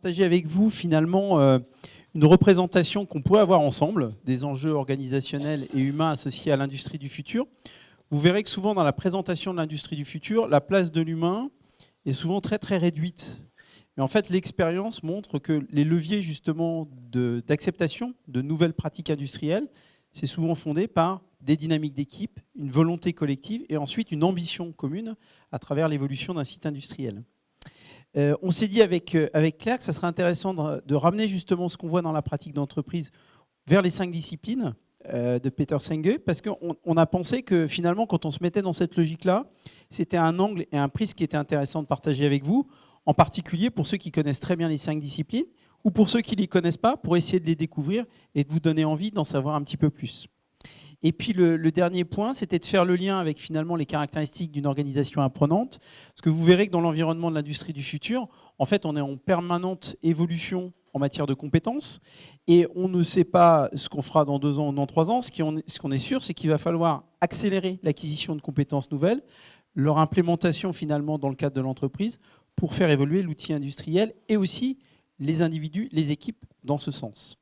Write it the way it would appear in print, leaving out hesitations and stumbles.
partager avec vous finalement une représentation qu'on pourrait avoir ensemble des enjeux organisationnels et humains associés à l'industrie du futur. Vous verrez que souvent dans la présentation de l'industrie du futur, la place de l'humain est souvent très très réduite. Mais en fait, l'expérience montre que les leviers justement d'acceptation de nouvelles pratiques industrielles, c'est souvent fondé par des dynamiques d'équipe, une volonté collective et ensuite une ambition commune à travers l'évolution d'un site industriel. On s'est dit avec Claire que ça serait intéressant de ramener justement ce qu'on voit dans la pratique d'entreprise vers les 5 disciplines de Peter Senge, parce qu'on a pensé que finalement, quand on se mettait dans cette logique-là, c'était un angle et un prisme qui était intéressant de partager avec vous, en particulier pour ceux qui connaissent très bien les 5 disciplines, ou pour ceux qui ne les connaissent pas, pour essayer de les découvrir et de vous donner envie d'en savoir un petit peu plus. Et puis le dernier point, c'était de faire le lien avec finalement les caractéristiques d'une organisation apprenante. Parce que vous verrez que dans l'environnement de l'industrie du futur, en fait, on est en permanente évolution en matière de compétences. Et on ne sait pas ce qu'on fera dans 2 ans ou dans 3 ans. Ce qu'on est sûr, c'est qu'il va falloir accélérer l'acquisition de compétences nouvelles, leur implémentation finalement dans le cadre de l'entreprise pour faire évoluer l'outil industriel et aussi les individus, les équipes dans ce sens.